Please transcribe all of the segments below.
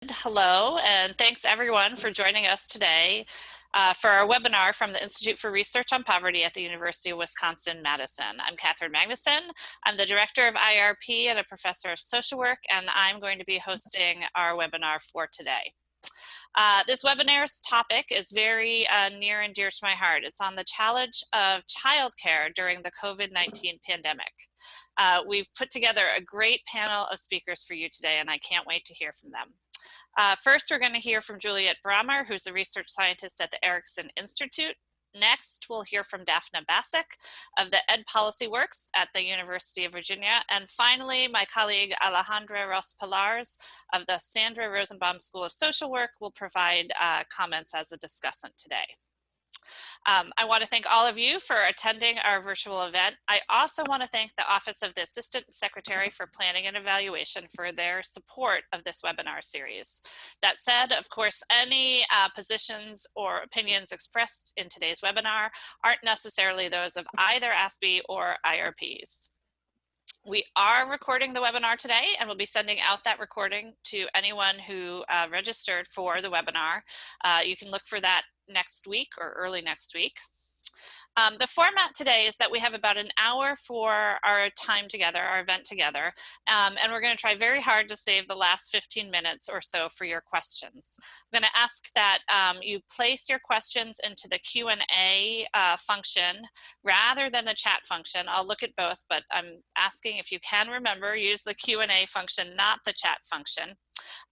Hello, and thanks everyone for joining us today for our webinar from the Institute for Research on Poverty at the University of Wisconsin-Madison. I'm Katherine Magnuson. I'm the Director of IRP and a Professor of Social Work, and I'm going to be hosting our webinar for today. This webinar's topic is very near and dear to my heart. It's on the challenge of childcare during the COVID-19 pandemic. We've put together a great panel of speakers for you today, and I can't wait to hear from them. First, we're going to hear from Juliet Bromer, who's a research scientist at the Erikson Institute. Next, we'll hear from Daphna Bassok of the EdPolicyWorks at the University of Virginia. And finally, my colleague Alejandra Pilarz of the Sandra Rosenbaum School of Social Work will provide comments as a discussant today. I want to thank all of you for attending our virtual event. I also want to thank the Office of the Assistant Secretary for Planning and Evaluation for their support of this webinar series. That said, of course, any positions or opinions expressed in today's webinar aren't necessarily those of either ASBE or IRPs. We are recording the webinar today, and we'll be sending out that recording to anyone who registered for the webinar. You can look for that next week or early next week. The format today is that we have about an hour for our time together, our event together, and we're going to try very hard to save the last 15 minutes or so for your questions. I'm going to ask that you place your questions into the Q&A function rather than the chat function. I'll look at both, but I'm asking if you can remember, use the Q&A function, not the chat function.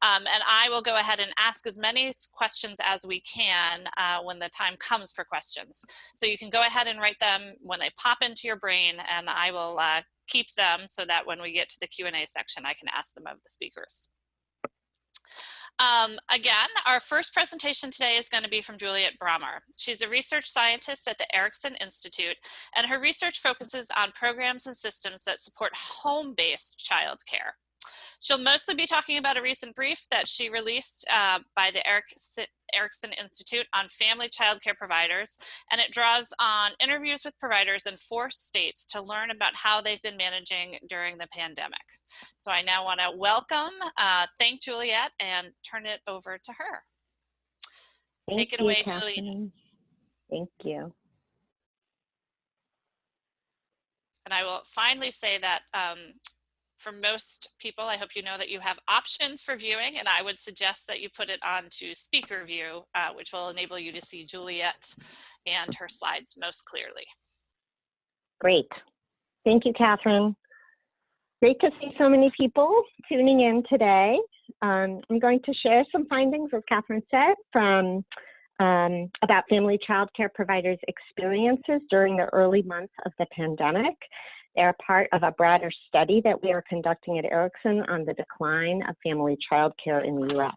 And I will go ahead and ask as many questions as we can when the time comes for questions. So you can go ahead and write them when they pop into your brain, and I will keep them so that when we get to the Q&A section, I can ask them of the speakers. Again, our first presentation today is going to be from Juliet Bromer. She's a research scientist at the Erikson Institute, and her research focuses on programs and systems that support home-based childcare. She'll mostly be talking about a recent brief that she released by the Erikson Institute on family childcare providers, and it draws on interviews with providers in 4 states to learn about how they've been managing during the pandemic. So I now want to thank Juliet and turn it over to her. Take it away, Juliet. Thank you. And I will finally say that for most people, I hope you know that you have options for viewing, and I would suggest that you put it on to speaker view, which will enable you to see Juliet and her slides most clearly. Great. Thank you, Katherine. Great to see so many people tuning in today. I'm going to share some findings, as Katherine said, from about family child care providers' experiences during the early months of the pandemic. They're part of a broader study that we are conducting at Erikson on the decline of family child care in the U.S.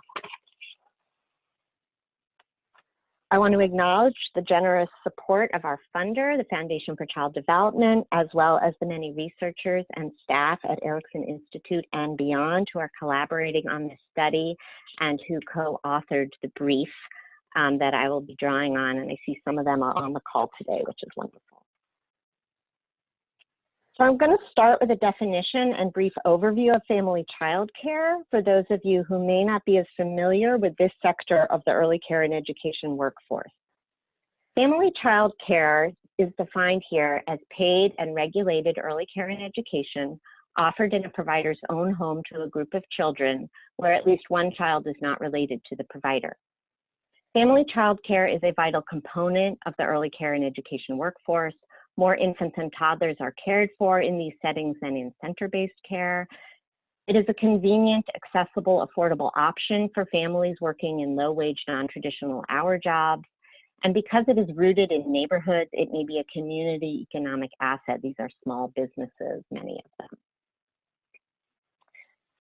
I want to acknowledge the generous support of our funder, the Foundation for Child Development, as well as the many researchers and staff at Erikson Institute and beyond who are collaborating on this study and who co-authored the brief that I will be drawing on. And I see some of them are on the call today, which is wonderful. So I'm going to start with a definition and brief overview of family child care for those of you who may not be as familiar with this sector of the early care and education workforce. Family child care is defined here as paid and regulated early care and education offered in a provider's own home to a group of children where at least one child is not related to the provider. Family child care is a vital component of the early care and education workforce. More infants and toddlers are cared for in these settings than in center-based care. It is a convenient, accessible, affordable option for families working in low-wage, non-traditional hour jobs. And because it is rooted in neighborhoods, it may be a community economic asset. These are small businesses, many of them.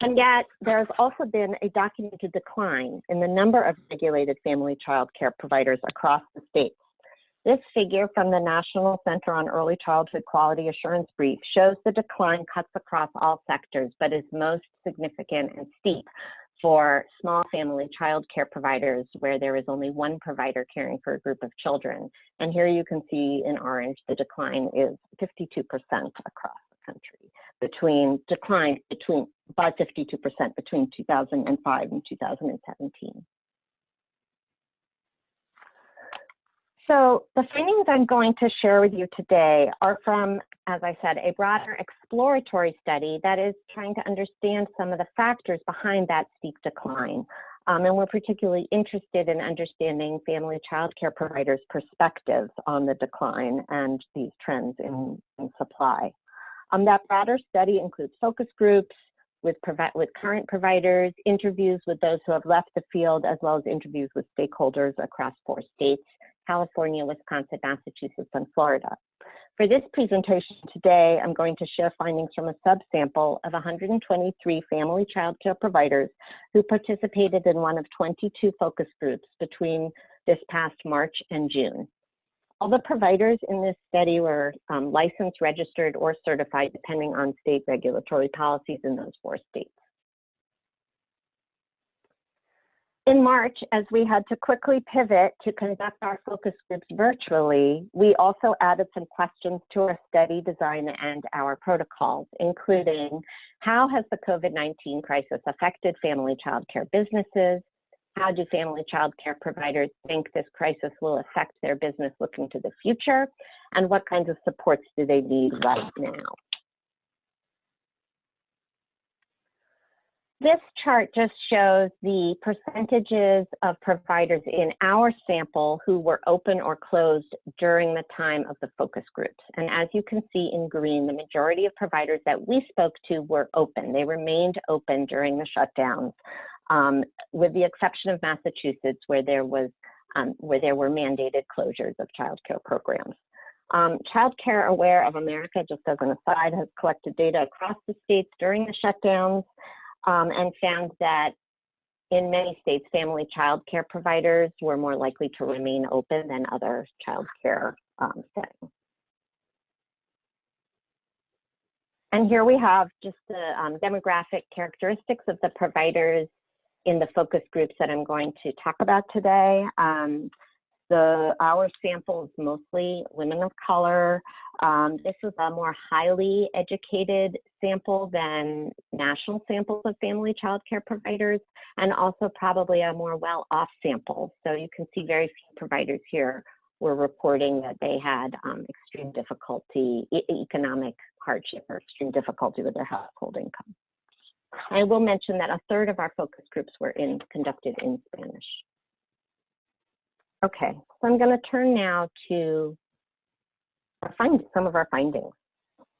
And yet, there's also been a documented decline in the number of regulated family child care providers across the states. This figure from the National Center on Early Childhood Quality Assurance brief shows the decline cuts across all sectors, but is most significant and steep for small family child care providers where there is only one provider caring for a group of children. And here you can see in orange, the decline is 52% across the country, declined by 52% between 2005 and 2017. So the findings I'm going to share with you today are from, as I said, a broader exploratory study that is trying to understand some of the factors behind that steep decline. And we're particularly interested in understanding family child care providers' perspectives on the decline and these trends in supply. That broader study includes focus groups with current providers, interviews with those who have left the field, as well as interviews with stakeholders across 4 states, California, Wisconsin, Massachusetts, and Florida. For this presentation today, I'm going to share findings from a subsample of 123 family child care providers who participated in one of 22 focus groups between this past March and June. All the providers in this study were licensed, registered, or certified, depending on state regulatory policies in those 4 states. In March, as we had to quickly pivot to conduct our focus groups virtually, we also added some questions to our study design and our protocols, including how has the COVID-19 crisis affected family child care businesses? How do family child care providers think this crisis will affect their business looking to the future? And what kinds of supports do they need right now? This chart just shows the percentages of providers in our sample who were open or closed during the time of the focus groups. And as you can see in green, the majority of providers that we spoke to were open. They remained open during the shutdowns, with the exception of Massachusetts, where there were mandated closures of child care programs. Child Care Aware of America, just as an aside, has collected data across the states during the shutdowns, and found that in many states, family child care providers were more likely to remain open than other child care settings. And here we have just the demographic characteristics of the providers in the focus groups that I'm going to talk about today. Our sample is mostly women of color. This is a more highly educated sample than national samples of family child care providers, and also probably a more well-off sample. So you can see very few providers here were reporting that they had extreme difficulty, economic hardship, or extreme difficulty with their household income. I will mention that 1/3 of our focus groups were conducted in Spanish. Okay, so I'm going to turn now to some of our findings.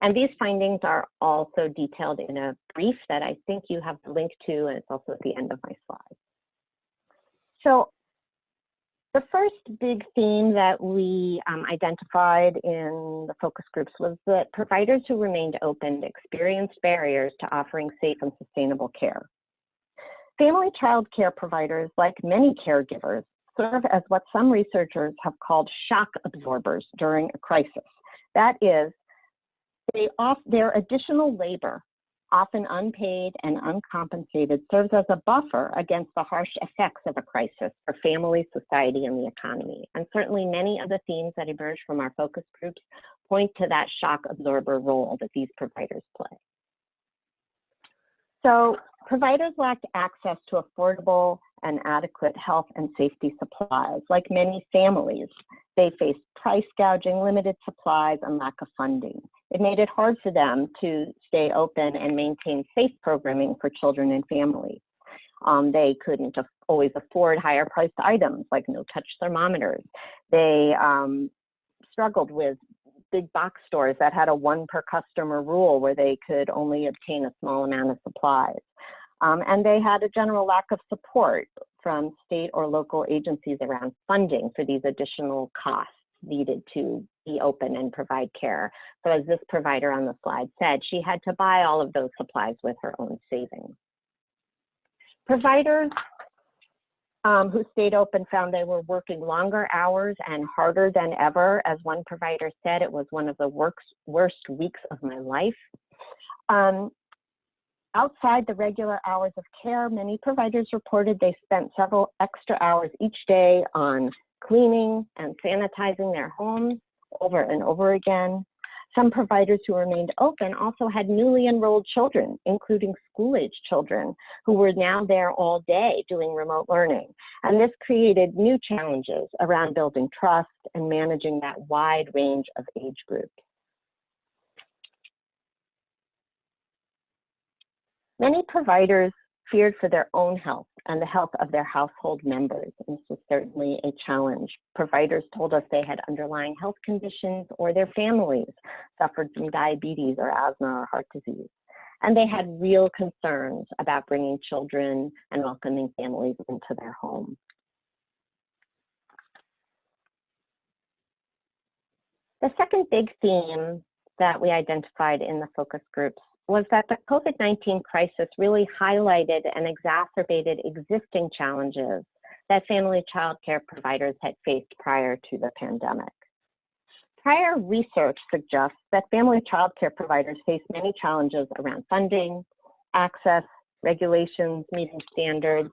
And these findings are also detailed in a brief that I think you have the link to, and it's also at the end of my slides. So the first big theme that we identified in the focus groups was that providers who remained open experienced barriers to offering safe and sustainable care. Family child care providers, like many caregivers, serve as what some researchers have called shock absorbers during a crisis. That is, their additional labor, often unpaid and uncompensated, serves as a buffer against the harsh effects of a crisis for families, society, and the economy. And certainly many of the themes that emerge from our focus groups point to that shock absorber role that these providers play. So providers lacked access to affordable and adequate health and safety supplies. Like many families, they faced price gouging, limited supplies, and lack of funding. It made it hard for them to stay open and maintain safe programming for children and families. They couldn't always afford higher priced items like no-touch thermometers. They struggled with big box stores that had a 1 per customer rule where they could only obtain a small amount of supplies. And they had a general lack of support from state or local agencies around funding for these additional costs needed to be open and provide care. So as this provider on the slide said, she had to buy all of those supplies with her own savings. Providers who stayed open found they were working longer hours and harder than ever. As one provider said, it was one of the worst weeks of my life. Outside the regular hours of care, many providers reported they spent several extra hours each day on cleaning and sanitizing their homes over and over again. Some providers who remained open also had newly enrolled children, including school-age children, who were now there all day doing remote learning. And this created new challenges around building trust and managing that wide range of age groups. Many providers feared for their own health and the health of their household members. And this was certainly a challenge. Providers told us they had underlying health conditions or their families suffered from diabetes or asthma or heart disease. And they had real concerns about bringing children and welcoming families into their home. The second big theme that we identified in the focus groups was that the COVID-19 crisis really highlighted and exacerbated existing challenges that family child care providers had faced prior to the pandemic. Prior research suggests that family child care providers face many challenges around funding, access, regulations, meeting standards.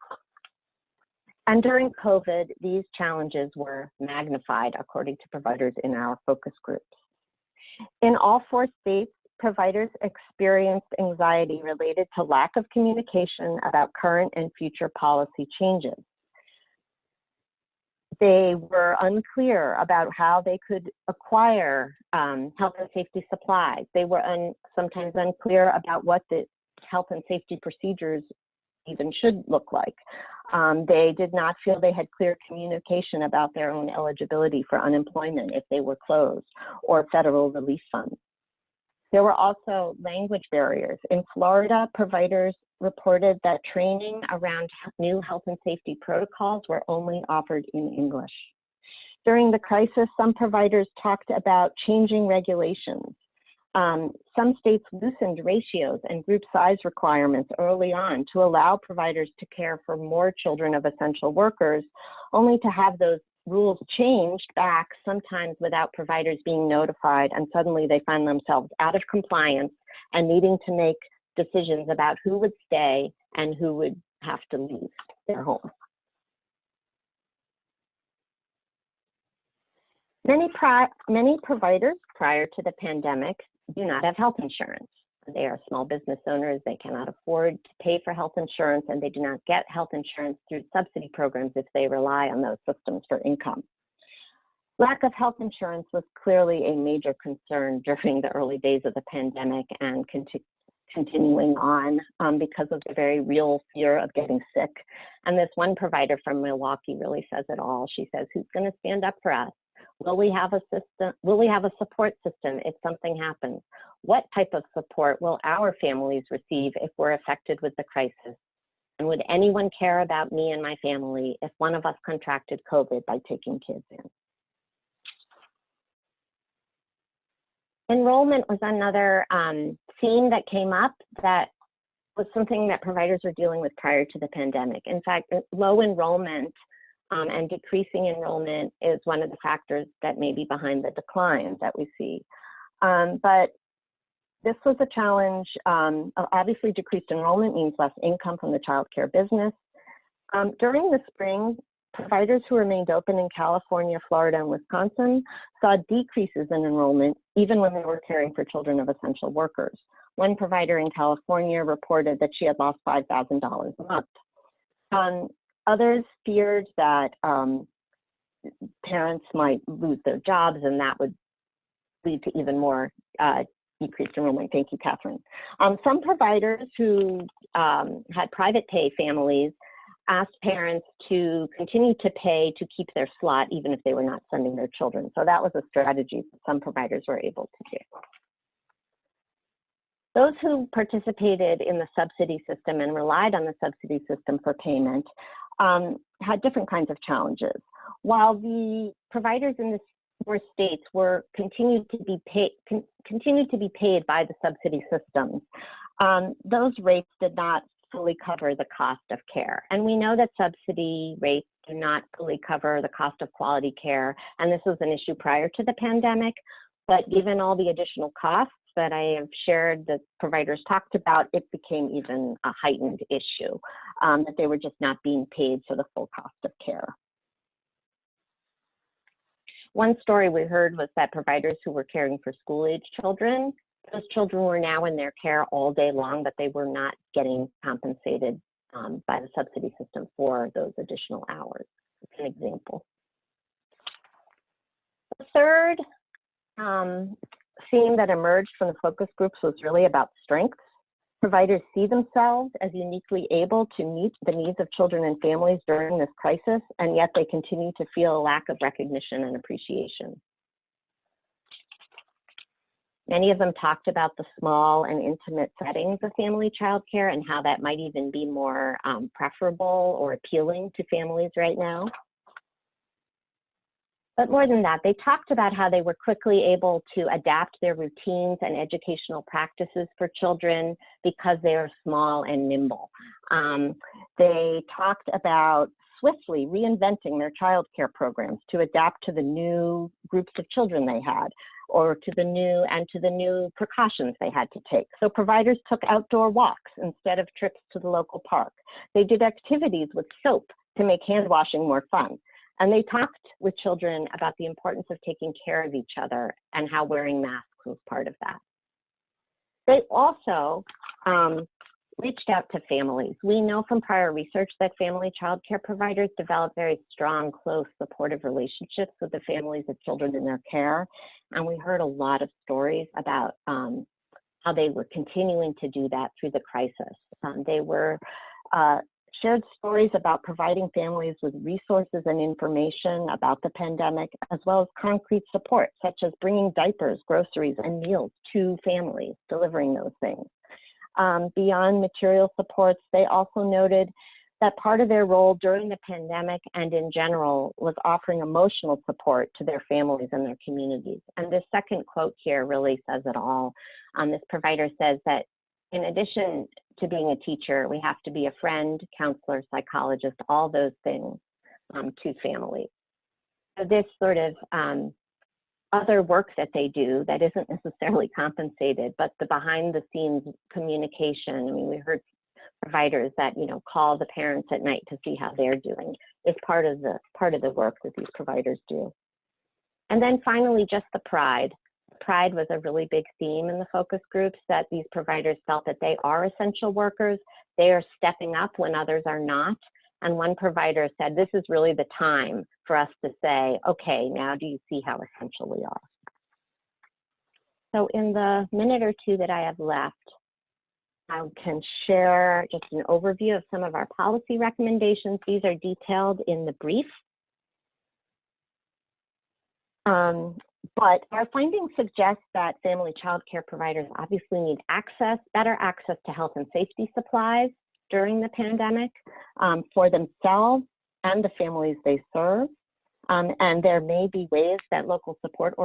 And during COVID, these challenges were magnified, according to providers in our focus groups. In all 4 states, providers experienced anxiety related to lack of communication about current and future policy changes. They were unclear about how they could acquire health and safety supplies. They were sometimes unclear about what the health and safety procedures even should look like. They did not feel they had clear communication about their own eligibility for unemployment if they were closed, or federal relief funds. There were also language barriers. In Florida, providers reported that training around new health and safety protocols were only offered in English. During the crisis, some providers talked about changing regulations. Some states loosened ratios and group size requirements early on to allow providers to care for more children of essential workers, only to have those rules changed back sometimes without providers being notified, and suddenly they find themselves out of compliance and needing to make decisions about who would stay and who would have to leave their home. Many providers prior to the pandemic do not have health insurance. They are small business owners, they cannot afford to pay for health insurance, and they do not get health insurance through subsidy programs if they rely on those systems for income. Lack of health insurance was clearly a major concern during the early days of the pandemic and continuing on because of the very real fear of getting sick. And this one provider from Milwaukee really says it all. She says, who's going to stand up for us? Will we have a system? Will we have a support system if something happens? What type of support will our families receive if we're affected with the crisis? And would anyone care about me and my family if one of us contracted COVID by taking kids in? Enrollment was another theme that came up that was something that providers were dealing with prior to the pandemic. In fact, low enrollment and decreasing enrollment is one of the factors that may be behind the decline that we see. But this was a challenge. Obviously, decreased enrollment means less income from the child care business. During the spring, providers who remained open in California, Florida, and Wisconsin saw decreases in enrollment even when they were caring for children of essential workers. One provider in California reported that she had lost $5,000 a month. Others feared that parents might lose their jobs, and that would lead to even more decreased enrollment. Thank you, Catherine. Some providers who had private pay families asked parents to continue to pay to keep their slot, even if they were not sending their children. So that was a strategy that some providers were able to do. Those who participated in the subsidy system and relied on the subsidy system for payment had different kinds of challenges. While the providers in the 4 states were continued to be paid by the subsidy systems, those rates did not fully cover the cost of care. And we know that subsidy rates do not fully cover the cost of quality care. And this was an issue prior to the pandemic, but given all the additional costs that I have shared that providers talked about, it became even a heightened issue, that they were just not being paid for the full cost of care. One story we heard was that providers who were caring for school-age children, those children were now in their care all day long, but they were not getting compensated by the subsidy system for those additional hours. That's an example. The third theme that emerged from the focus groups was really about strengths. Providers see themselves as uniquely able to meet the needs of children and families during this crisis, and yet they continue to feel a lack of recognition and appreciation. Many of them talked about the small and intimate settings of family child care and how that might even be more preferable or appealing to families right now. But more than that, they talked about how they were quickly able to adapt their routines and educational practices for children because they are small and nimble. They talked about swiftly reinventing their child care programs to adapt to the new groups of children they had, or to the new precautions they had to take. So providers took outdoor walks instead of trips to the local park. They did activities with soap to make hand washing more fun. And they talked with children about the importance of taking care of each other and how wearing masks was part of that. They also reached out to families. We know from prior research that family child care providers develop very strong, close, supportive relationships with the families of children in their care. And we heard a lot of stories about how they were continuing to do that through the crisis. They were shared stories about providing families with resources and information about the pandemic, as well as concrete support, such as bringing diapers, groceries, and meals to families, delivering those things. Beyond material supports, they also noted that part of their role during the pandemic and in general was offering emotional support to their families and their communities. And this second quote here really says it all. This provider says that in addition to being a teacher, we have to be a friend, counselor, psychologist, all those things to families. So this sort of other work that they do that isn't necessarily compensated, but the behind the scenes communication. I mean, we heard providers that, you know, call the parents at night to see how they're doing. It's part of the work that these providers do. And then finally, just the pride. Pride was a really big theme in the focus groups, that these providers felt that they are essential workers. They are stepping up when others are not. And one provider said, this is really the time for us to say, okay, now do you see how essential we are? So in the minute or two that I have left, I can share just an overview of some of our policy recommendations. These are detailed in the brief. But our findings suggest that family child care providers obviously need better access to health and safety supplies during the pandemic for themselves and the families they serve. And there may be ways that local support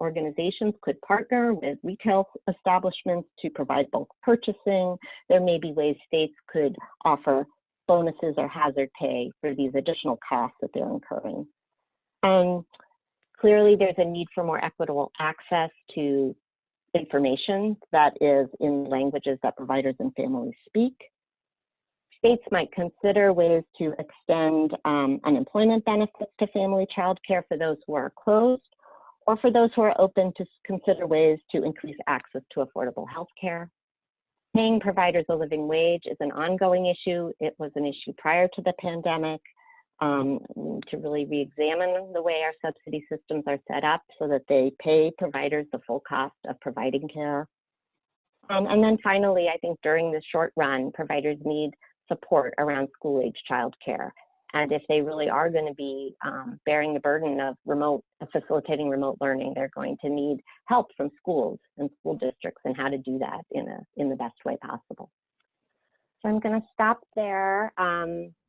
organizations could partner with retail establishments to provide bulk purchasing. There may be ways states could offer bonuses or hazard pay for these additional costs that they're incurring. Clearly, there's a need for more equitable access to information that is in languages that providers and families speak. States might consider ways to extend unemployment benefits to family child care for those who are closed, or for those who are open to consider ways to increase access to affordable health care. Paying providers a living wage is an ongoing issue. It was an issue prior to the pandemic. To really re-examine the way our subsidy systems are set up so that they pay providers the full cost of providing care. And then finally, I think during the short run, providers need support around school-age childcare. And if they really are going to be bearing the burden of facilitating remote learning, they're going to need help from schools and school districts and how to do that in the best way possible. So I'm going to stop there.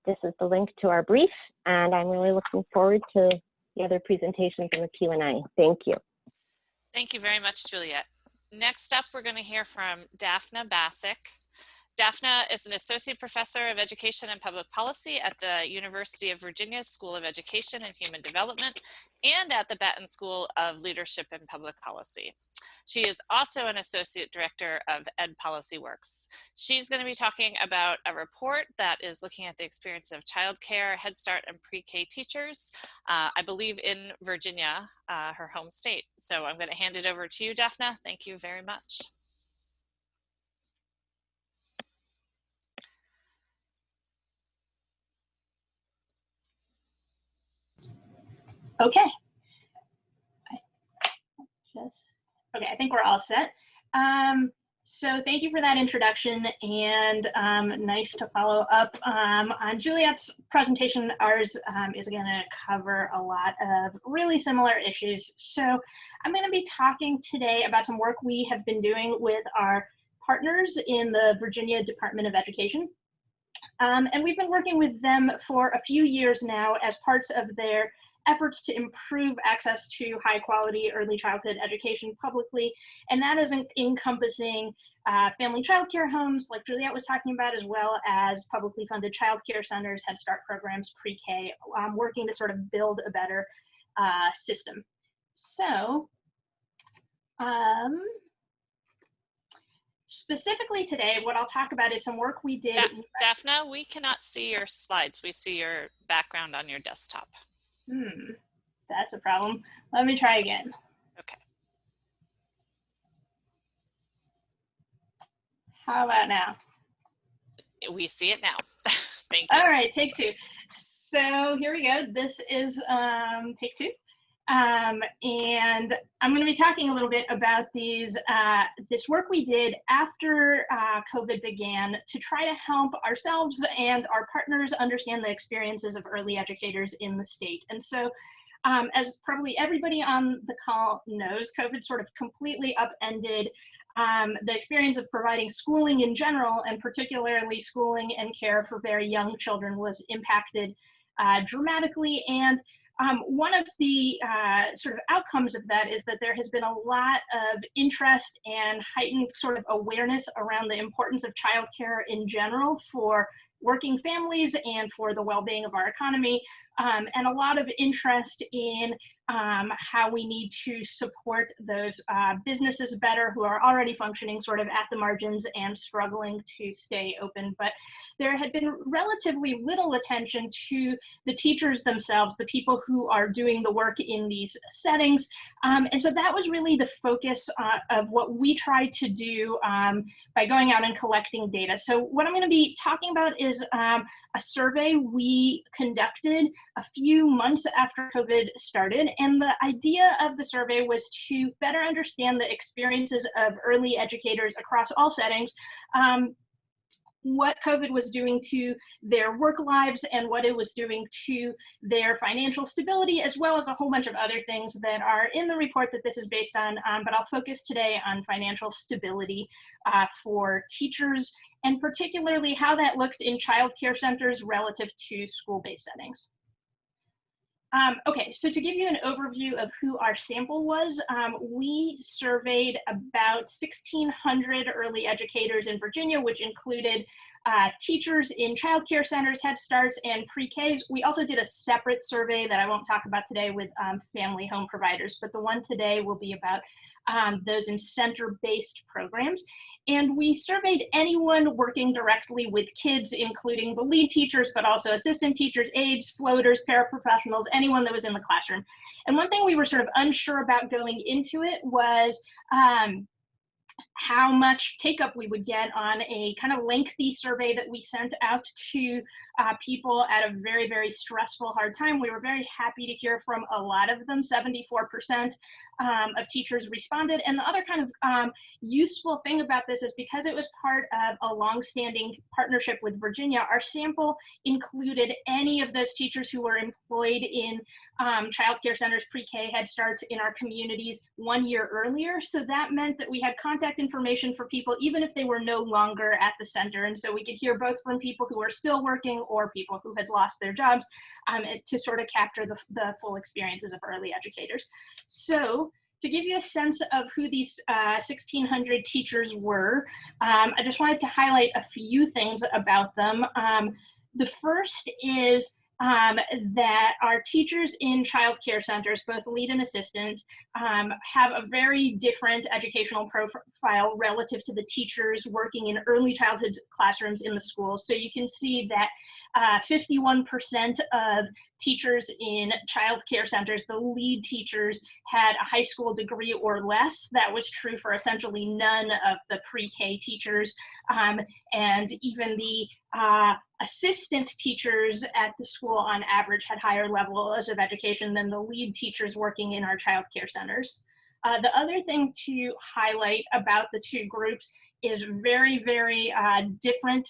This is the link to our brief, and I'm really looking forward to the other presentations in the Q&A. Thank you. Thank you very much, Juliet. Next up, we're going to hear from Daphna Bassok. Daphna is an associate professor of education and public policy at the University of Virginia School of Education and Human Development and at the Batten School of Leadership and Public Policy. She is also an associate director of EdPolicyWorks. She's going to be talking about a report that is looking at the experience of childcare, Head Start, and pre-K teachers, I believe in Virginia, her home state. So I'm going to hand it over to you, Daphna. Thank you very much. Okay. Okay, I think we're all set. So thank you for that introduction, and nice to follow up on Juliet's presentation. Ours is going to cover a lot of really similar issues. So I'm going to be talking today about some work we have been doing with our partners in the Virginia Department of Education. And we've been working with them for a few years now as parts of their efforts to improve access to high quality early childhood education publicly. And that is encompassing family childcare homes like Juliet was talking about, as well as publicly funded childcare centers, Head Start programs, pre-K, working to sort of build a better system. So specifically today, what I'll talk about is some work we did. Daphna, we cannot see your slides. We see your background on your desktop. That's a problem. Let me try again. Okay. How about now? We see it now. Thank you. All right, take two. So here we go. This is take two. And I'm going to be talking a little bit about this work we did after COVID began to try to help ourselves and our partners understand the experiences of early educators in the state. And so as probably everybody on the call knows, COVID sort of completely upended the experience of providing schooling in general, and particularly schooling and care for very young children was impacted dramatically. And one of the sort of outcomes of that is that there has been a lot of interest and heightened sort of awareness around the importance of childcare in general for working families and for the well-being of our economy, and a lot of interest in how we need to support those businesses better who are already functioning sort of at the margins and struggling to stay open. But there had been relatively little attention to the teachers themselves, the people who are doing the work in these settings. And so that was really the focus of what we tried to do by going out and collecting data. So what I'm going to be talking about is a survey we conducted a few months after COVID started. And the idea of the survey was to better understand the experiences of early educators across all settings, what COVID was doing to their work lives and what it was doing to their financial stability, as well as a whole bunch of other things that are in the report that this is based on, but I'll focus today on financial stability for teachers, and particularly how that looked in child care centers relative to school-based settings. Okay, so to give you an overview of who our sample was, we surveyed about 1,600 early educators in Virginia, which included teachers in child care centers, Head Starts, and pre-Ks. We also did a separate survey that I won't talk about today with family home providers, but the one today will be about those in center-based programs. And we surveyed anyone working directly with kids, including the lead teachers, but also assistant teachers, aides, floaters, paraprofessionals, anyone that was in the classroom. And one thing we were sort of unsure about going into it was how much take-up we would get on a kind of lengthy survey that we sent out to people at a very, very stressful, hard time. We were very happy to hear from a lot of them. 74% of teachers responded. And the other kind of useful thing about this is because it was part of a longstanding partnership with Virginia, our sample included any of those teachers who were employed in child care centers, pre-K, Head Starts in our communities 1 year earlier. So that meant that we had contact information for people even if they were no longer at the center. And so we could hear both from people who are still working or people who had lost their jobs to sort of capture the full experiences of early educators. So to give you a sense of who these 1,600 teachers were, I just wanted to highlight a few things about them. The first is that our teachers in child care centers, both lead and assistant, have a very different educational profile relative to the teachers working in early childhood classrooms in the schools. So you can see that 51% of teachers in child care centers, the lead teachers, had a high school degree or less. That was true for essentially none of the pre-K teachers. And even the assistant teachers at the school on average had higher levels of education than the lead teachers working in our child care centers. The other thing to highlight about the two groups is very, very different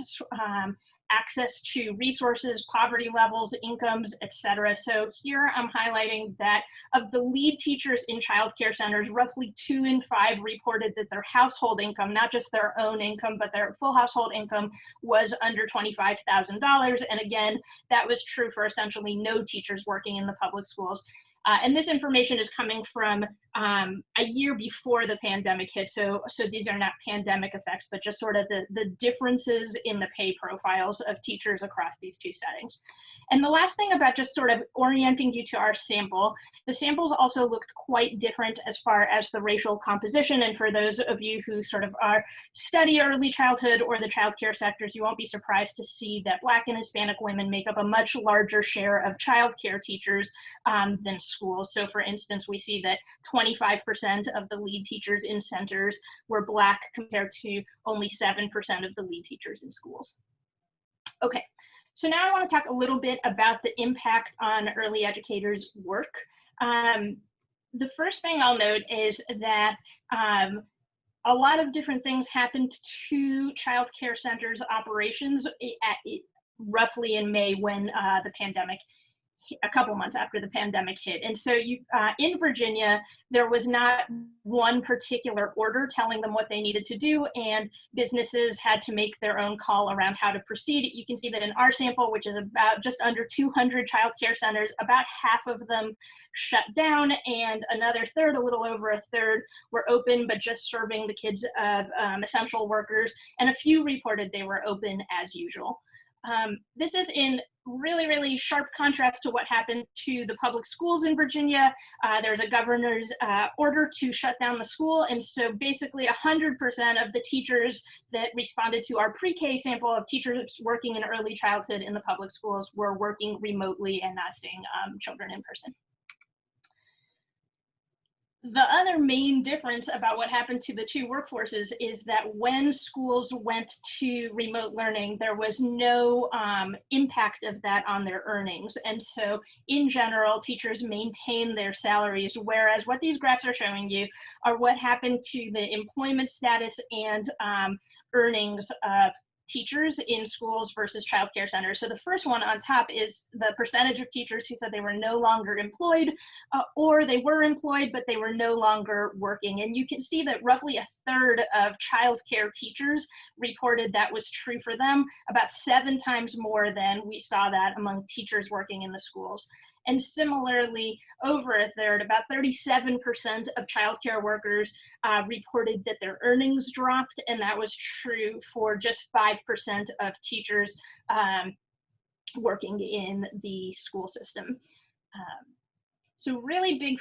access to resources, poverty levels, incomes, etc. So here I'm highlighting that of the lead teachers in child care centers, roughly 2 in 5 reported that their household income, not just their own income, but their full household income was under $25,000. And again, that was true for essentially no teachers working in the public schools. And this information is coming from a year before the pandemic hit. So these are not pandemic effects, but just sort of the differences in the pay profiles of teachers across these two settings. And the last thing about just sort of orienting you to our sample, the samples also looked quite different as far as the racial composition. And for those of you who sort of study early childhood or the child care sectors, you won't be surprised to see that Black and Hispanic women make up a much larger share of child care teachers than schools. So for instance, we see that 25% of the lead teachers in centers were Black compared to only 7% of the lead teachers in schools. Okay, so now I want to talk a little bit about the impact on early educators' work. The first thing I'll note is that a lot of different things happened to child care centers operations roughly in May when the pandemic, a couple months after the pandemic hit. And so in Virginia, there was not one particular order telling them what they needed to do, and businesses had to make their own call around how to proceed. You can see that in our sample, which is about just under 200 child care centers, about half of them shut down, and another third, a little over a third, were open, but just serving the kids of essential workers, and a few reported they were open as usual. This is in really, really sharp contrast to what happened to the public schools in Virginia. There's a governor's order to shut down the school, and so basically 100% of the teachers that responded to our pre-K sample of teachers working in early childhood in the public schools were working remotely and not seeing children in person. The other main difference about what happened to the two workforces is that when schools went to remote learning, there was no impact of that on their earnings. And so in general, teachers maintain their salaries, whereas what these graphs are showing you are what happened to the employment status and earnings of teachers in schools versus child care centers. So the first one on top is the percentage of teachers who said they were no longer employed, or they were employed, but they were no longer working. And you can see that roughly a third of child care teachers reported that was true for them, about 7 times more than we saw that among teachers working in the schools. And similarly, over a third, about 37% of childcare workers reported that their earnings dropped, and that was true for just 5% of teachers working in the school system. So really big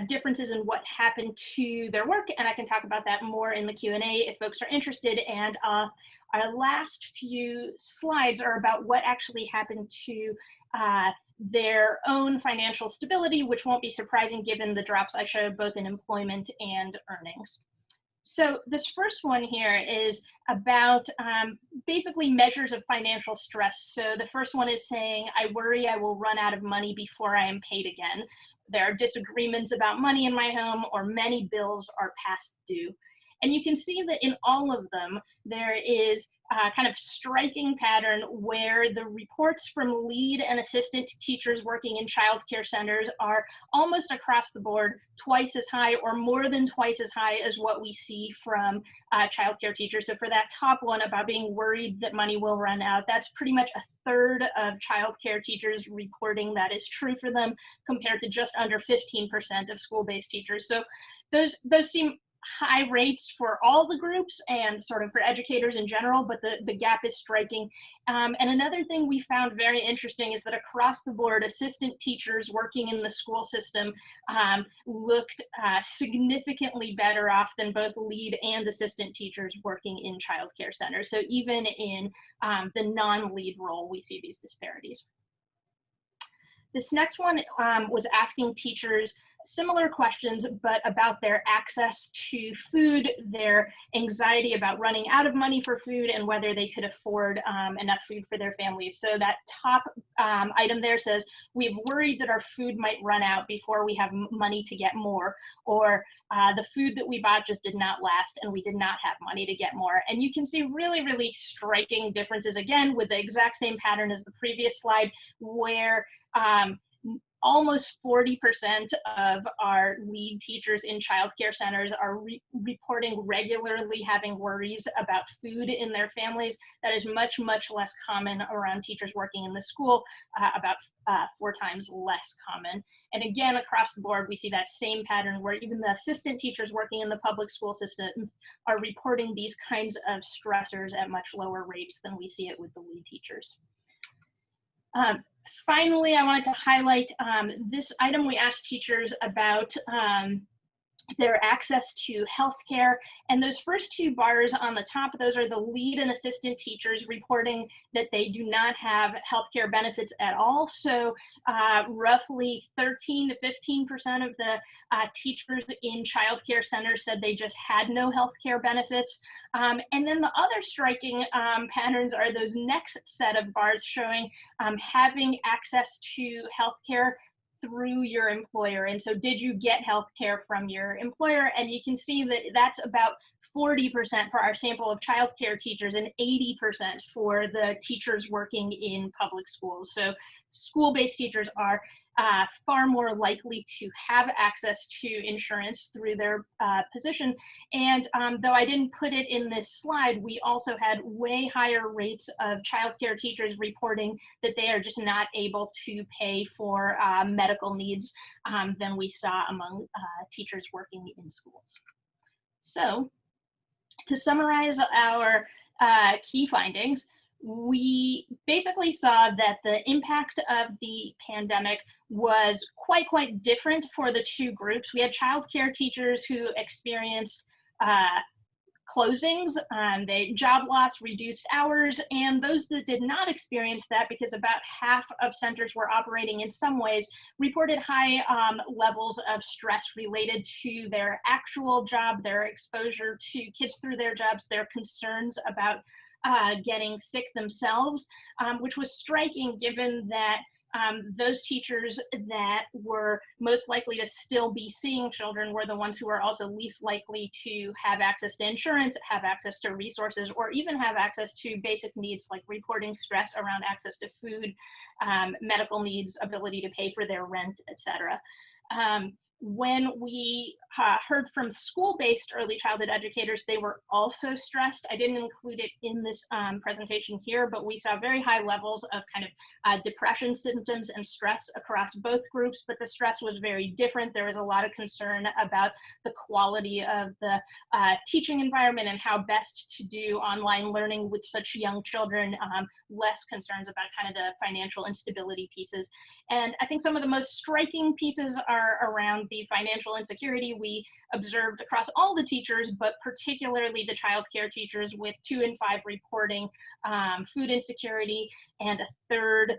differences in what happened to their work, and I can talk about that more in the Q&A if folks are interested. And our last few slides are about what actually happened to their own financial stability, which won't be surprising given the drops I showed both in employment and earnings. So this first one here is about basically measures of financial stress. So the first one is saying, I worry I will run out of money before I am paid again. There are disagreements about money in my home, or many bills are past due. And you can see that in all of them, there is kind of striking pattern where the reports from lead and assistant teachers working in childcare centers are almost across the board twice as high or more than twice as high as what we see from childcare teachers. So for that top one about being worried that money will run out, that's pretty much a third of childcare teachers reporting that is true for them, compared to just under 15% of school-based teachers. So those seem high rates for all the groups and sort of for educators in general, but the gap is striking. And another thing we found very interesting is that across the board, assistant teachers working in the school system looked significantly better off than both lead and assistant teachers working in childcare centers. So even in the non-lead role, we see these disparities. This next one was asking teachers similar questions, but about their access to food, their anxiety about running out of money for food, and whether they could afford enough food for their families. So that top item there says, we've worried that our food might run out before we have money to get more, or the food that we bought just did not last and we did not have money to get more. And you can see really, really striking differences, again, with the exact same pattern as the previous slide, where almost 40% of our lead teachers in childcare centers are reporting regularly having worries about food in their families. That is much, much less common around teachers working in the school, about 4 times less common. And again, across the board, we see that same pattern where even the assistant teachers working in the public school system are reporting these kinds of stressors at much lower rates than we see it with the lead teachers. Finally, I wanted to highlight this item. We asked teachers about their access to healthcare, and those first 2 bars on the top, those are the lead and assistant teachers reporting that they do not have healthcare benefits at all. So roughly 13 to 15% of the teachers in childcare centers said they just had no healthcare benefits. And then the other striking patterns are those next set of bars showing having access to healthcare through your employer. And so did you get health care from your employer? And you can see that that's about 40% for our sample of childcare teachers and 80% for the teachers working in public schools. So school-based teachers are far more likely to have access to insurance through their position. And though I didn't put it in this slide, we also had way higher rates of childcare teachers reporting that they are just not able to pay for medical needs than we saw among teachers working in schools. So to summarize our key findings, we basically saw that the impact of the pandemic was quite different for the 2 groups. We had childcare teachers who experienced closings, job loss, reduced hours, and those that did not experience that, because about half of centers were operating in some ways, reported high levels of stress related to their actual job, their exposure to kids through their jobs, their concerns about getting sick themselves, which was striking given that those teachers that were most likely to still be seeing children were the ones who were also least likely to have access to insurance, have access to resources, or even have access to basic needs like reporting stress around access to food, medical needs, ability to pay for their rent, etc. When we heard from school-based early childhood educators, they were also stressed. I didn't include it in this presentation here, but we saw very high levels of kind of depression symptoms and stress across both groups, but the stress was very different. There was a lot of concern about the quality of the teaching environment and how best to do online learning with such young children, less concerns about kind of the financial instability pieces. And I think some of the most striking pieces are around the financial insecurity we observed across all the teachers, but particularly the childcare teachers, with 2 in 5 reporting food insecurity, and a third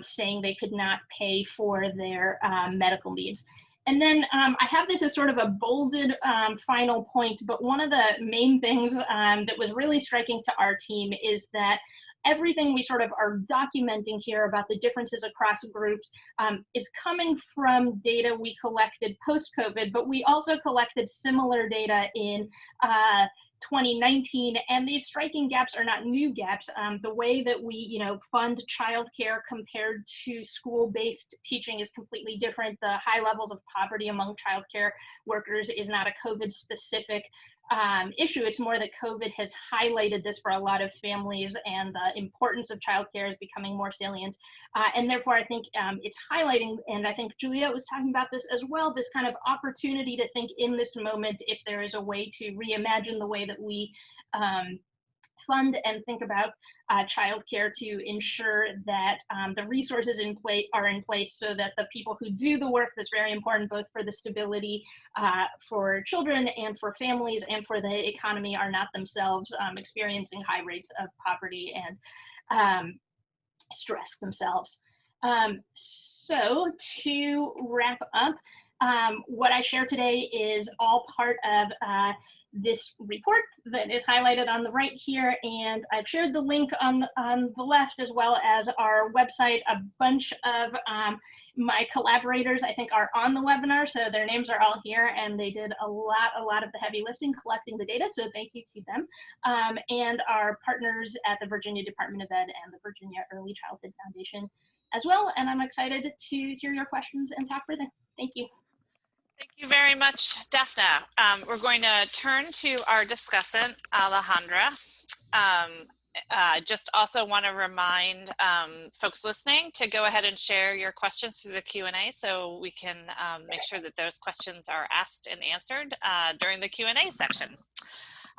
saying they could not pay for their medical needs. And then I have this as sort of a bolded final point, but one of the main things that was really striking to our team is that everything we sort of are documenting here about the differences across groups is coming from data we collected post-COVID, but we also collected similar data in 2019, and these striking gaps are not new gaps. The way that we, fund childcare compared to school-based teaching is completely different. The high levels of poverty among childcare workers is not a COVID-specific issue. It's more that COVID has highlighted this for a lot of families, and the importance of childcare is becoming more salient. And therefore, I think it's highlighting, and I think Juliet was talking about this as well, this kind of opportunity to think in this moment if there is a way to reimagine the way that we fund and think about childcare to ensure that the resources are in place so that the people who do the work that's very important both for the stability for children and for families and for the economy are not themselves experiencing high rates of poverty and stress themselves. So to wrap up, what I share today is all part of this report that is highlighted on the right here, and I've shared the link on the left as well as our website. A bunch of my collaborators, I think, are on the webinar, so their names are all here, and they did a lot of the heavy lifting collecting the data, so thank you to them. And our partners at the Virginia Department of Ed and the Virginia Early Childhood Foundation as well, and I'm excited to hear your questions and talk further. Thank you. Thank you very much, Daphna. We're going to turn to our discussant, Alejandra. Just also want to remind folks listening to go ahead and share your questions through the Q&A so we can make sure that those questions are asked and answered during the Q&A section.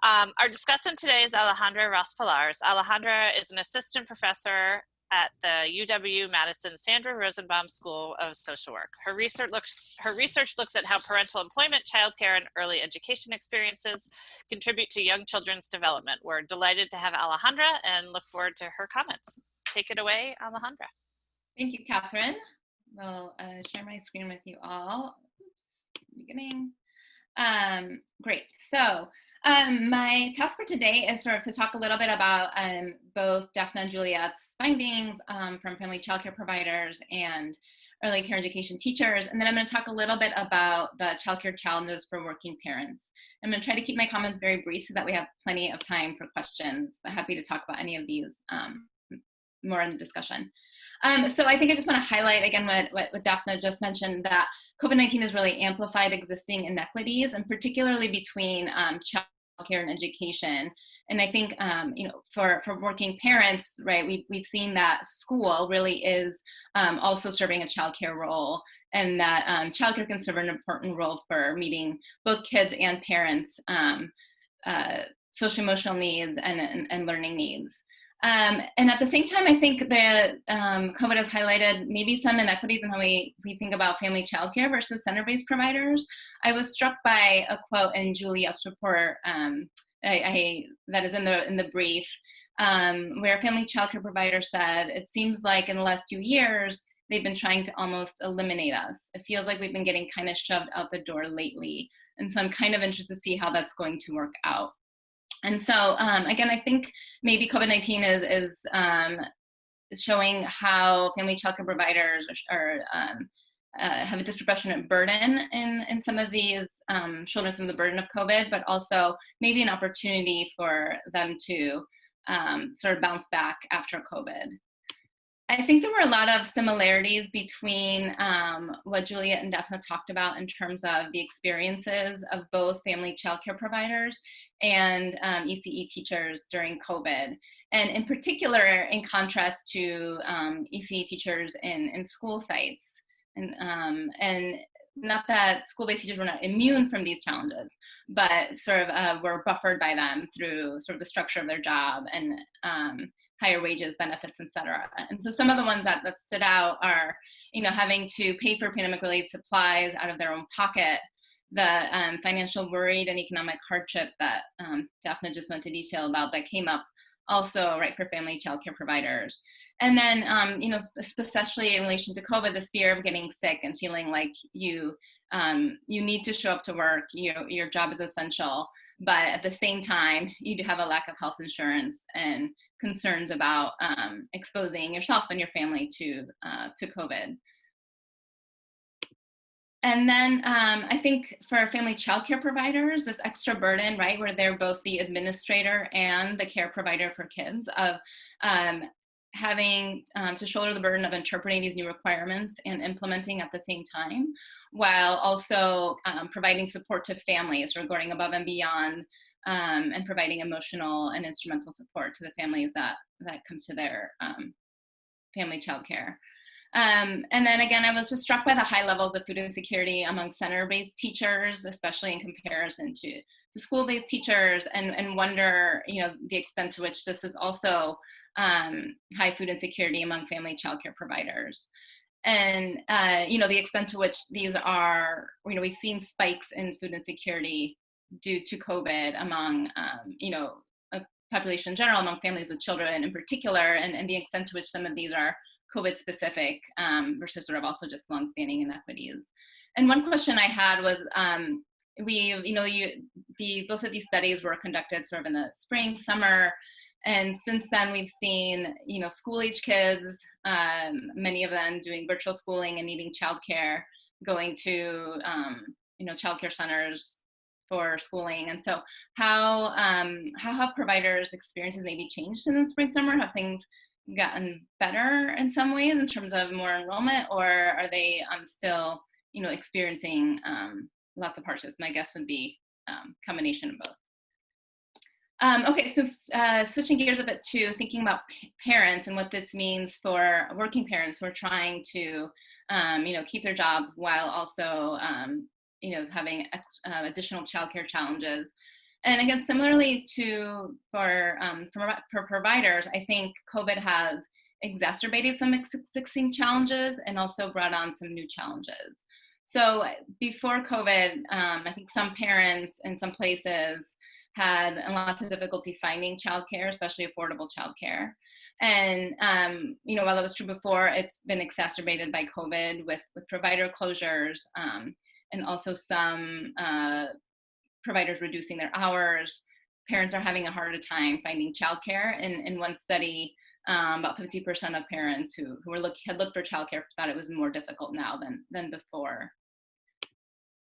Our discussant today is Alejandra Pilarz. Alejandra is an assistant professor at the UW-Madison Sandra Rosenbaum School of Social Work. Her research looks at how parental employment, childcare, and early education experiences contribute to young children's development. We're delighted to have Alejandra and look forward to her comments. Take it away, Alejandra. Thank you, Catherine. We'll share my screen with you all. Oops, beginning. Great. So my task for today is sort of to talk a little bit about both Daphna and Juliet's findings from family childcare providers and early care education teachers. And then I'm going to talk a little bit about the childcare challenges for working parents. I'm going to try to keep my comments very brief so that we have plenty of time for questions, but happy to talk about any of these more in the discussion. So I think I just want to highlight again what Daphna just mentioned, that COVID-19 has really amplified existing inequities, and particularly between childcare and education. And I think, for working parents, right, we've seen that school really is also serving a childcare role, and that childcare can serve an important role for meeting both kids and parents' social emotional needs and learning needs. And at the same time, I think that COVID has highlighted maybe some inequities in how we think about family childcare versus center-based providers. I was struck by a quote in Juliet's report that is in the brief, where a family childcare provider said, "It seems like in the last few years, they've been trying to almost eliminate us. It feels like we've been getting kind of shoved out the door lately." And so I'm kind of interested to see how that's going to work out. And so, again, I think maybe COVID-19 is showing how family childcare providers have a disproportionate burden in some of these children from the burden of COVID, but also maybe an opportunity for them to sort of bounce back after COVID. I think there were a lot of similarities between what Juliet and Daphna talked about in terms of the experiences of both family childcare providers and ECE teachers during COVID. And in particular, in contrast to ECE teachers in school sites. And not that school-based teachers were not immune from these challenges, but sort of were buffered by them through sort of the structure of their job and higher wages, benefits, et cetera. And so some of the ones that stood out are, having to pay for pandemic-related supplies out of their own pocket, the financial worried and economic hardship that Daphna just went into detail about that came up also, right, for family childcare providers. And then, especially in relation to COVID, this fear of getting sick and feeling like you need to show up to work, your job is essential, but at the same time, you do have a lack of health insurance and concerns about exposing yourself and your family to COVID. And then I think for family childcare providers, this extra burden, right, where they're both the administrator and the care provider for kids, of having to shoulder the burden of interpreting these new requirements and implementing at the same time, while also providing support to families, or going above and beyond, and providing emotional and instrumental support to the families that come to their family childcare. And then again, I was just struck by the high levels of food insecurity among center-based teachers, especially in comparison to school-based teachers, and wonder, the extent to which this is also high food insecurity among family childcare providers. And, the extent to which these are, we've seen spikes in food insecurity due to COVID among, a population in general, among families with children in particular, and the extent to which some of these are COVID specific versus sort of also just longstanding inequities. And one question I had was, both of these studies were conducted sort of in the spring, summer, and since then we've seen, school-age kids, many of them doing virtual schooling and needing childcare, going to, childcare centers for schooling. And so how have providers' experiences maybe changed in the spring, summer? Have things gotten better in some ways in terms of more enrollment, or are they still, experiencing lots of hardships? My guess would be combination of both. Okay, so switching gears a bit to thinking about parents and what this means for working parents who are trying to, keep their jobs while also, having additional childcare challenges. And again, similarly to for providers, I think COVID has exacerbated some existing challenges and also brought on some new challenges. So before COVID, I think some parents in some places had lots of difficulty finding childcare, especially affordable childcare. And while that was true before, it's been exacerbated by COVID with provider closures, and also some providers reducing their hours. Parents are having a harder time finding childcare. In one study, about 50% of parents who had looked for childcare thought it was more difficult now than before.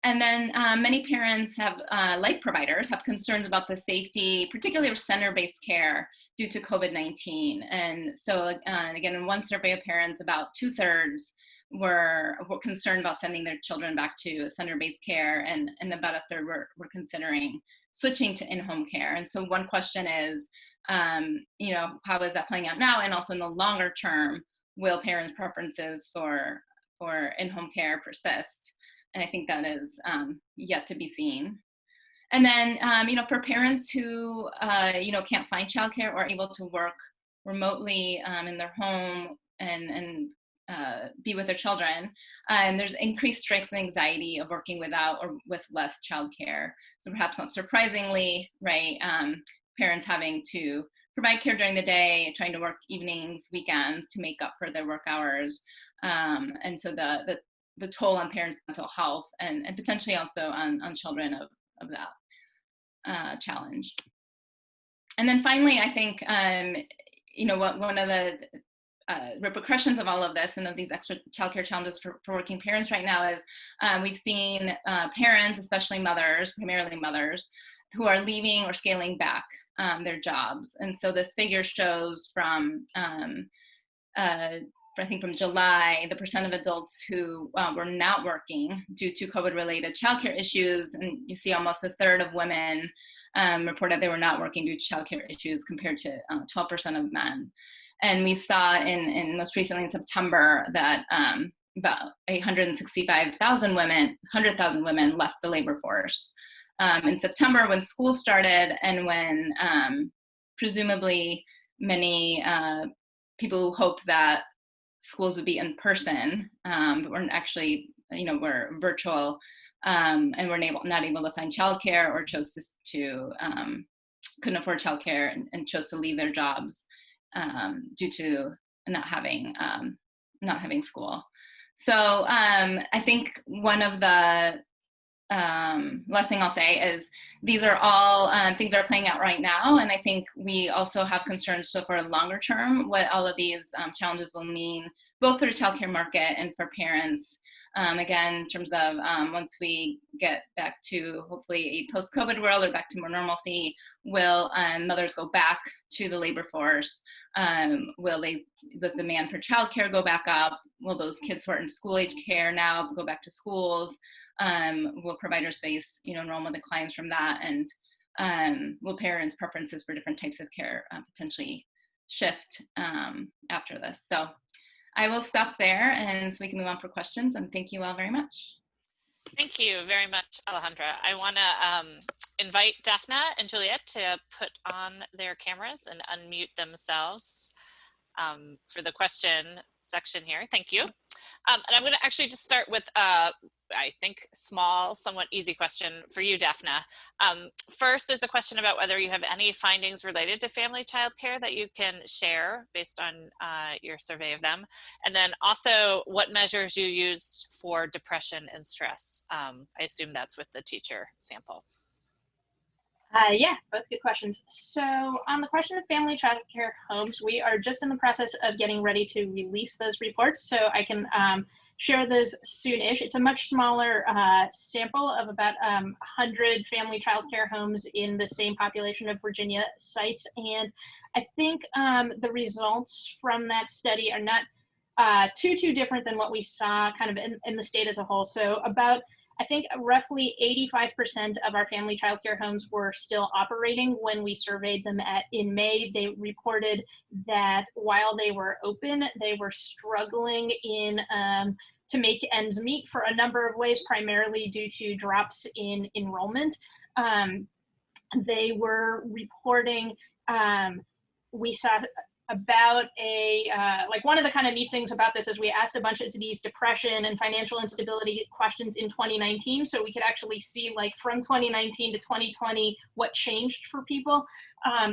And then many parents have, like providers, have concerns about the safety, particularly of center-based care due to COVID-19. And so again, in one survey of parents, about 2/3 were concerned about sending their children back to center-based care, and about 1/3 were considering switching to in-home care. And so one question is, how is that playing out now? And also in the longer term, will parents' preferences for in-home care persist? And I think that is yet to be seen. And then, for parents who, can't find childcare or able to work remotely in their home and be with their children, there's increased stress and anxiety of working without or with less childcare. So perhaps not surprisingly, right, parents having to provide care during the day, trying to work evenings, weekends to make up for their work hours. And so the toll on parents' mental health and potentially also on children of that challenge. And then finally, I think, one of the repercussions of all of this and of these extra childcare challenges for working parents right now is we've seen parents, especially mothers, primarily mothers, who are leaving or scaling back their jobs. And so this figure shows from I think from July, the percent of adults who were not working due to COVID-related childcare issues, and you see almost 1/3 of women reported they were not working due to childcare issues compared to 12% of men. And we saw in most recently in September that about 100,000 women left the labor force. In September, when school started and when presumably many people hoped that schools would be in person, but weren't actually, were virtual, and were not able to find childcare or chose to couldn't afford childcare and chose to leave their jobs due to not having school. So I think one of the last thing I'll say is these are all things that are playing out right now, and I think we also have concerns for a longer term what all of these challenges will mean both for the childcare market and for parents. Again, in terms of once we get back to hopefully a post-COVID world or back to more normalcy, will mothers go back to the labor force? Will the demand for childcare go back up? Will those kids who are in school-age care now go back to schools? Will providers face enrollment declines from that? And will parents' preferences for different types of care potentially shift after this? So I will stop there, and so we can move on for questions, and thank you all very much. Thank you very much, Alejandra. I want to invite Daphna and Juliet to put on their cameras and unmute themselves for the question section here. Thank you. And I'm going to actually just start with, I think, small, somewhat easy question for you, Daphna. First is a question about whether you have any findings related to family child care that you can share based on your survey of them. And then also what measures you used for depression and stress. I assume that's with the teacher sample. Yeah, both good questions. So on the question of family child care homes, we are just in the process of getting ready to release those reports, so I can share those soon-ish. It's a much smaller sample of about 100 family child care homes in the same population of Virginia sites, and I think the results from that study are not too different than what we saw kind of in the state as a whole. So about, I think, roughly 85% of our family child care homes were still operating when we surveyed them in May. They reported that while they were open, they were struggling to make ends meet for a number of ways, primarily due to drops in enrollment. They were reporting, we saw about like one of the kind of neat things about this is we asked a bunch of these depression and financial instability questions in 2019, so we could actually see, like, from 2019 to 2020 what changed for people,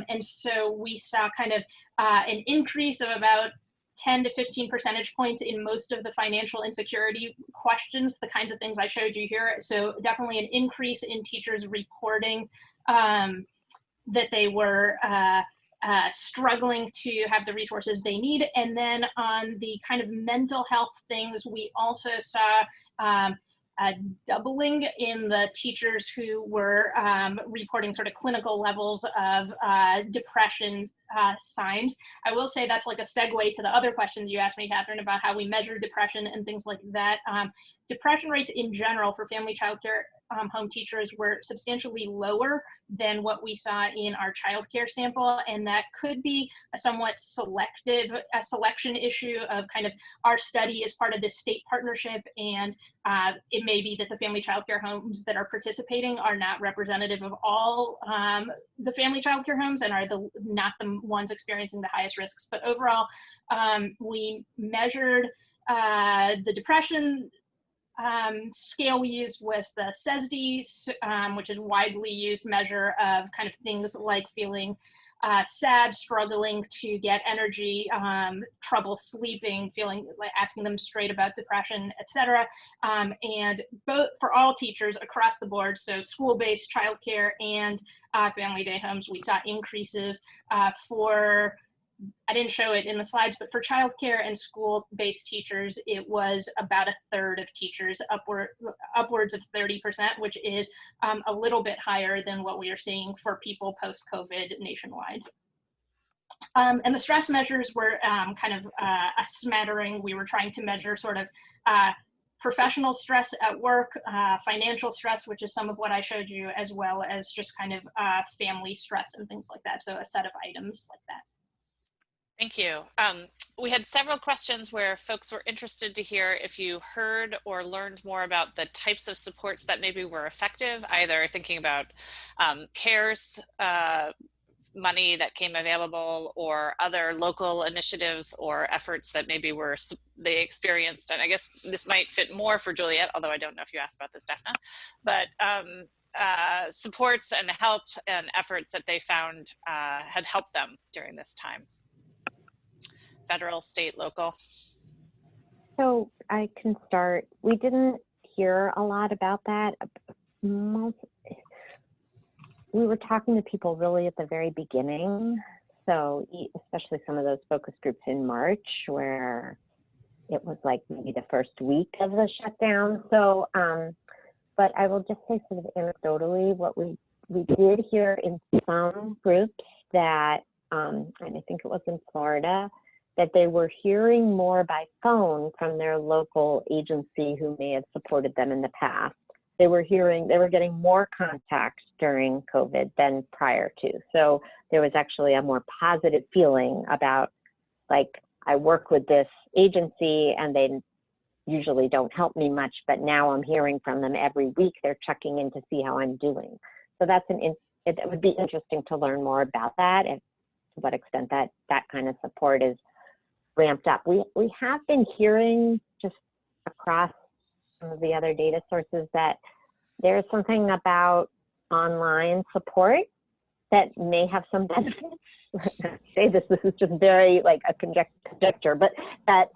and so we saw kind of an increase of about 10 to 15 percentage points in most of the financial insecurity questions, the kinds of things I showed you here. So definitely an increase in teachers reporting that they were struggling to have the resources they need. And then on the kind of mental health things, we also saw a doubling in the teachers who were reporting sort of clinical levels of depression signs. I will say that's like a segue to the other questions you asked me, Catherine, about how we measure depression and things like that. Depression rates in general for family childcare home teachers were substantially lower than what we saw in our childcare sample, and that could be a somewhat selection issue of kind of our study is part of this state partnership, and it may be that the family childcare homes that are participating are not representative of all the family childcare homes and are not the ones experiencing the highest risks. But overall, we measured the depression scale we used was the CESD, which is a widely used measure of kind of things like feeling sad, struggling to get energy, trouble sleeping, feeling like asking them straight about depression, etc. And both for all teachers across the board, so school-based childcare and family day homes, we saw increases for, I didn't show it in the slides, but for childcare and school-based teachers, it was about a third of teachers, upwards of 30%, which is a little bit higher than what we are seeing for people post-COVID nationwide. And the stress measures were kind of a smattering. We were trying to measure sort of professional stress at work, financial stress, which is some of what I showed you, as well as just kind of family stress and things like that. So a set of items like that. Thank you. We had several questions where folks were interested to hear if you heard or learned more about the types of supports that maybe were effective, either thinking about CARES money that came available or other local initiatives or efforts that maybe they experienced. And I guess this might fit more for Juliet, although I don't know if you asked about this, Daphna, but supports and help and efforts that they found had helped them during this time. Federal, state, local? So I can start. We didn't hear a lot about that. We were talking to people really at the very beginning. So especially some of those focus groups in March where it was like maybe the first week of the shutdown. So, but I will just say sort of anecdotally, what we did hear in some groups that, and I think it was in Florida, that they were hearing more by phone from their local agency who may have supported them in the past. They were getting more contact during COVID than prior to. So there was actually a more positive feeling about, like, I work with this agency and they usually don't help me much, but now I'm hearing from them every week. They're checking in to see how I'm doing. So that's it would be interesting to learn more about that and to what extent that kind of support is ramped up. We have been hearing just across some of the other data sources that there's something about online support that may have some benefits. I say this is just very like a conjecture, but that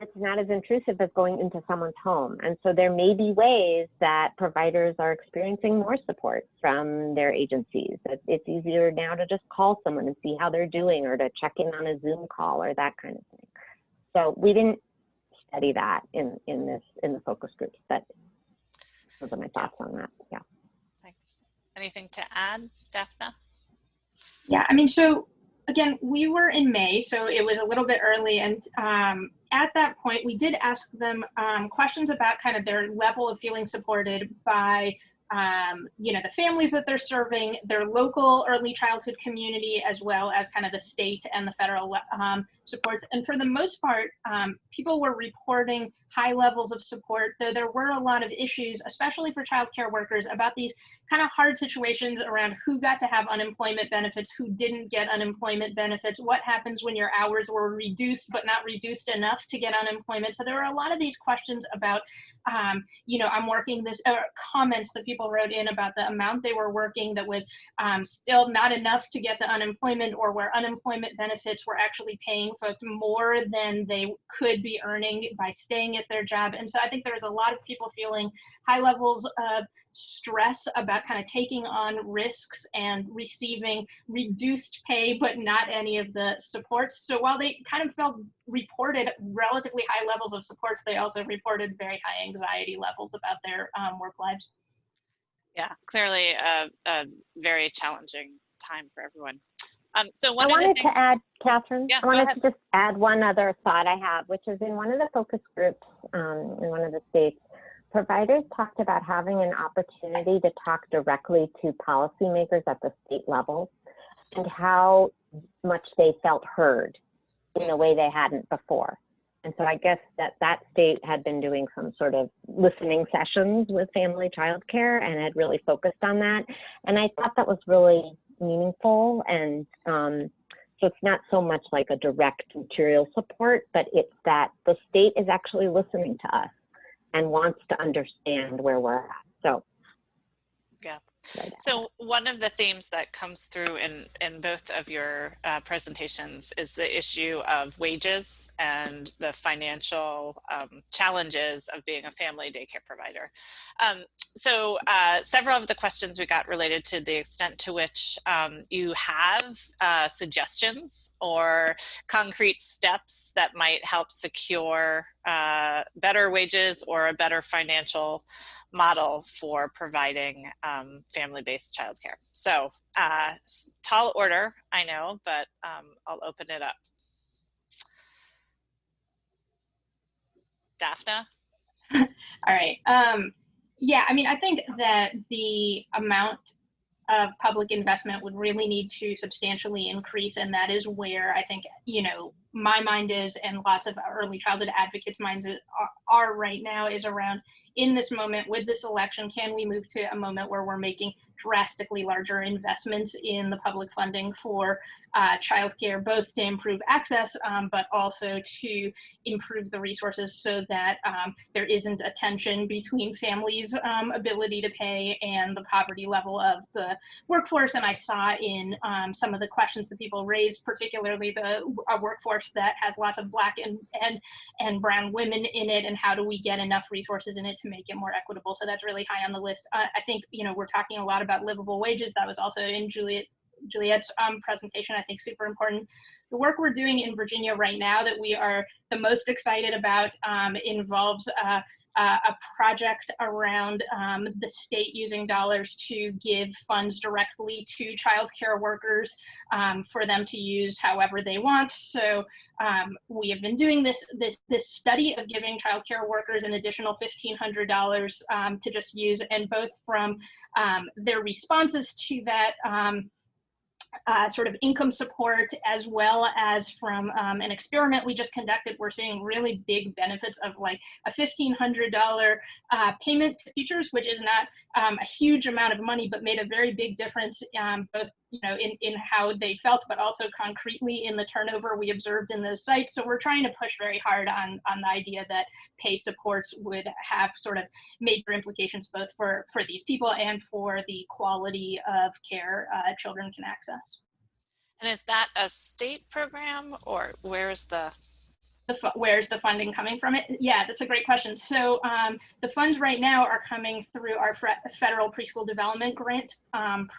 it's not as intrusive as going into someone's home. And so there may be ways that providers are experiencing more support from their agencies. It's easier now to just call someone and see how they're doing, or to check in on a Zoom call or that kind of thing. So we didn't study that in the focus groups, but those are my thoughts on that. Yeah. Thanks. Anything to add, Daphna? Yeah, I mean, so again, we were in May, so it was a little bit early, and at that point, we did ask them questions about kind of their level of feeling supported by the families that they're serving, their local early childhood community, as well as kind of the state and the federal supports. And for the most part, people were reporting high levels of support, though there were a lot of issues, especially for childcare workers, about these kind of hard situations around who got to have unemployment benefits, who didn't get unemployment benefits, what happens when your hours were reduced but not reduced enough to get unemployment. So there were a lot of these questions about, I'm working this, comments that people wrote in about the amount they were working that was still not enough to get the unemployment, or where unemployment benefits were actually paying folks more than they could be earning by staying at their job. And so I think there's a lot of people feeling high levels of stress about kind of taking on risks and receiving reduced pay, but not any of the supports. So while they kind of reported relatively high levels of supports, they also reported very high anxiety levels about their work lives. Yeah, clearly a very challenging time for everyone. So I wanted to add, Catherine, yeah, I wanted to just add one other thought I have, which is in one of the focus groups in one of the states, providers talked about having an opportunity to talk directly to policymakers at the state level and how much they felt heard in a way they hadn't before. And so I guess that state had been doing some sort of listening sessions with family childcare and had really focused on that. And I thought that was really meaningful. And so it's not so much like a direct material support, but it's that the state is actually listening to us and wants to understand where we're at. So yeah. So one of the themes that comes through in both of your presentations is the issue of wages and the financial challenges of being a family daycare provider. So several of the questions we got related to the extent to which you have suggestions or concrete steps that might help secure better wages or a better financial model for providing family-based childcare. So tall order, I know, but I'll open it up. Daphna? All right. Yeah, I mean, I think that the amount of public investment would really need to substantially increase, and that is where I think, my mind is, and lots of early childhood advocates' minds are right now, is around, in this moment with this election, can we move to a moment where we're making drastically larger investments in the public funding for childcare, both to improve access, but also to improve the resources so that there isn't a tension between families' ability to pay and the poverty level of the workforce. And I saw in some of the questions that people raised, particularly a workforce that has lots of Black and brown women in it, and how do we get enough resources in it to make it more equitable. So that's really high on the list. I think, we're talking a lot about livable wages. That was also in Juliet's presentation, I think super important. the work we're doing in Virginia right now that we are the most excited about involves a project around the state using dollars to give funds directly to childcare workers for them to use however they want. So we have been doing this study of giving childcare workers an additional $1,500 to just use, and both from their responses to that sort of income support, as well as from an experiment we just conducted, we're seeing really big benefits of like a $1,500 payment to teachers, which is not a huge amount of money, but made a very big difference, both in how they felt, but also concretely in the turnover we observed in those sites. So we're trying to push very hard on the idea that pay supports would have sort of major implications both for these people and for the quality of care children can access. And is that a state program, or where's the funding coming from it? Yeah, that's a great question. So the funds right now are coming through our federal preschool development grant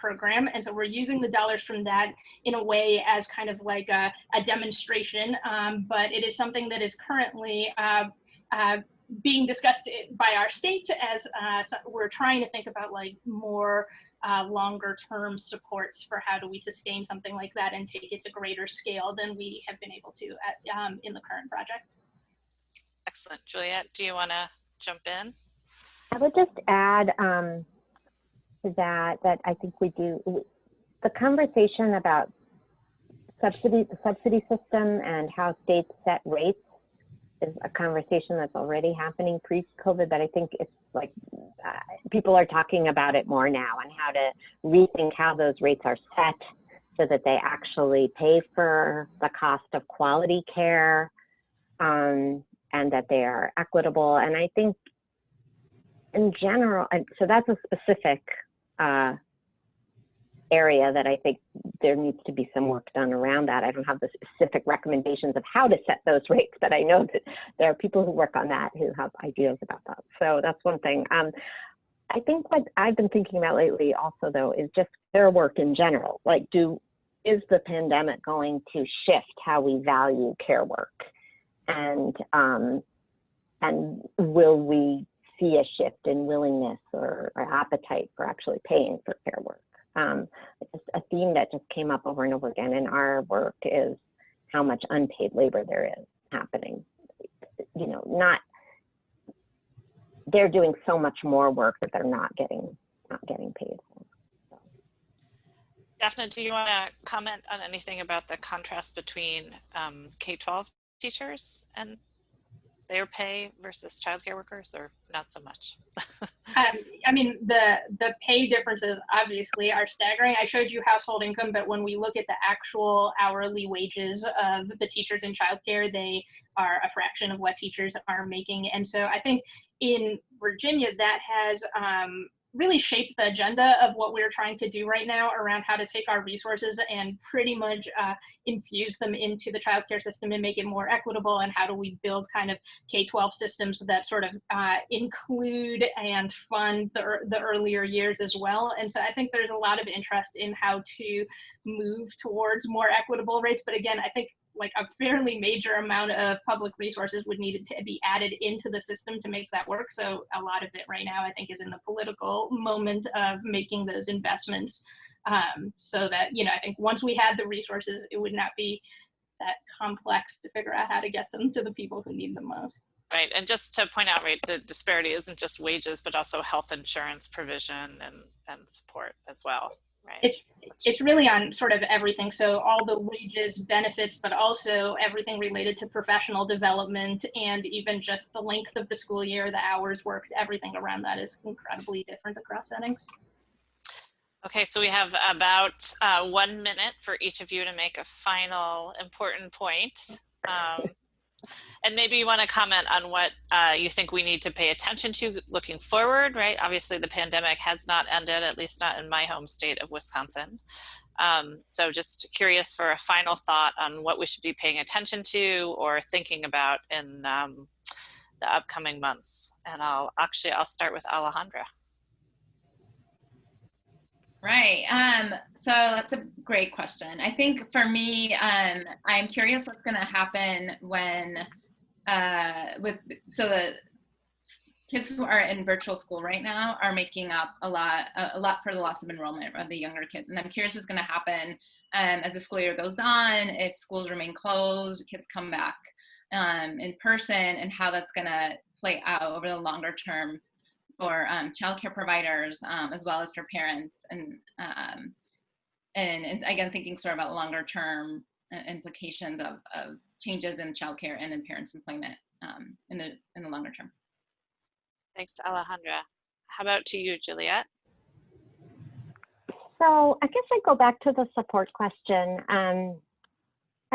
program. And so we're using the dollars from that in a way as kind of like a demonstration, but it is something that is currently being discussed by our state as so we're trying to think about like more longer term supports for how do we sustain something like that and take it to greater scale than we have been able to in the current project. Excellent. Juliet, do you want to jump in? I would just add that I think the conversation about the subsidy system and how states set rates is a conversation that's already happening pre-COVID, but I think it's like people are talking about it more now and how to rethink how those rates are set so that they actually pay for the cost of quality care and that they are equitable. And I think in general, and so that's a specific area that I think there needs to be some work done around that. I don't have the specific recommendations of how to set those rates, but I know that there are people who work on that who have ideas about that. So that's one thing. I think what I've been thinking about lately also though is just their work in general. Like is the pandemic going to shift how we value care work? And will we see a shift in willingness or appetite for actually paying for care work? It's a theme that just came up over and over again in our work is how much unpaid labor there is happening. They're doing so much more work that they're not getting paid for. So. Daphna, do you want to comment on anything about the contrast between K-12 teachers and their pay versus childcare workers, or not so much? I mean, the pay differences obviously are staggering. I showed you household income, but when we look at the actual hourly wages of the teachers in childcare, they are a fraction of what teachers are making. And so I think in Virginia, that has really shaped the agenda of what we're trying to do right now around how to take our resources and pretty much infuse them into the childcare system and make it more equitable, and how do we build kind of K-12 systems that sort of include and fund the earlier years as well. And so I think there's a lot of interest in how to move towards more equitable rates. But again, I think like a fairly major amount of public resources would need to be added into the system to make that work. So a lot of it right now, I think, is in the political moment of making those investments so that, I think once we had the resources, it would not be that complex to figure out how to get them to the people who need them most. Right, and just to point out, right, the disparity isn't just wages, but also health insurance provision and support as well. Right. It's really on sort of everything. So all the wages, benefits, but also everything related to professional development and even just the length of the school year, the hours worked, everything around that is incredibly different across settings. Okay, so we have about 1 minute for each of you to make a final important point. And maybe you want to comment on what you think we need to pay attention to looking forward, right? Obviously, the pandemic has not ended, at least not in my home state of Wisconsin. So just curious for a final thought on what we should be paying attention to or thinking about in the upcoming months. And I'll start with Alejandra. Right. So that's a great question. I think for me, I'm curious what's going to happen when the kids who are in virtual school right now are making up a lot for the loss of enrollment of the younger kids. And I'm curious what's going to happen as the school year goes on, if schools remain closed, kids come back in person, and how that's going to play out over the longer term for childcare providers, as well as for parents, and again, thinking sort of about longer term implications of changes in childcare and in parents' employment in the longer term. Thanks, Alejandra. How about to you, Juliet? So I guess I go back to the support question. I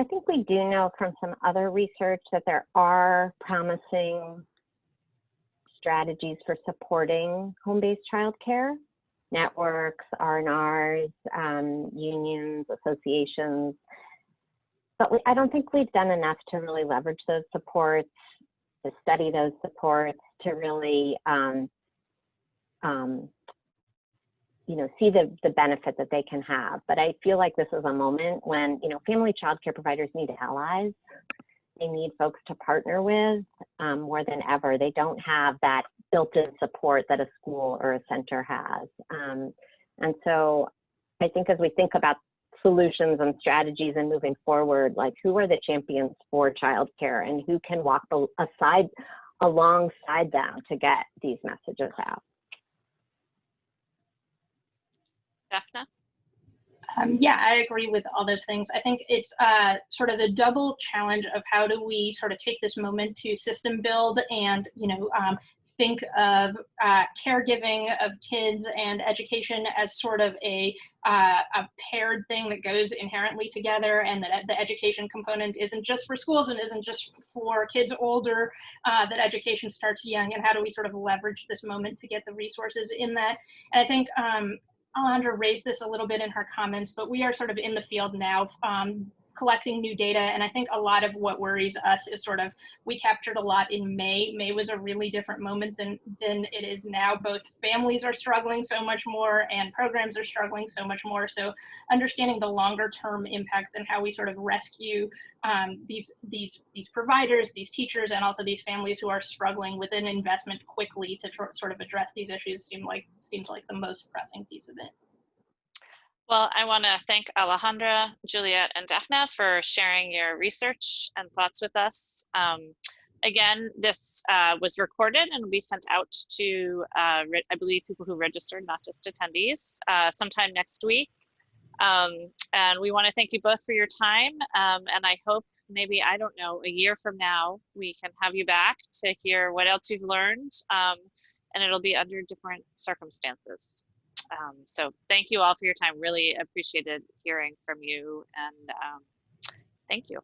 think we do know from some other research that there are promising strategies for supporting home-based childcare, networks, R&Rs, unions, associations. But I don't think we've done enough to really leverage those supports, to study those supports, to really see the benefit that they can have. But I feel like this is a moment when, family childcare providers need allies. They need folks to partner with more than ever. They don't have that built-in support that a school or a center has. And so I think as we think about solutions and strategies and moving forward, like who are the champions for childcare and who can walk alongside them to get these messages out? Daphna? Yeah, I agree with all those things. I think it's sort of the double challenge of how do we sort of take this moment to system build and, think of caregiving of kids and education as sort of a paired thing that goes inherently together, and that the education component isn't just for schools and isn't just for kids older, that education starts young, and how do we sort of leverage this moment to get the resources in that. And I think Alejandra raised this a little bit in her comments, but we are sort of in the field now collecting new data. And I think a lot of what worries us is sort of, we captured a lot in May. May was a really different moment than it is now. Both families are struggling so much more and programs are struggling so much more. So understanding the longer term impact and how we sort of rescue these providers, these teachers, and also these families who are struggling with an investment quickly to sort of address these issues seems like the most pressing piece of it. Well, I want to thank Alejandra, Juliet, and Daphna for sharing your research and thoughts with us. Again, this was recorded and will be sent out to, I believe, people who registered, not just attendees, sometime next week. And we want to thank you both for your time. And I hope maybe, I don't know, a year from now, we can have you back to hear what else you've learned. And it'll be under different circumstances. So thank you all for your time. Really appreciated hearing from you, and thank you.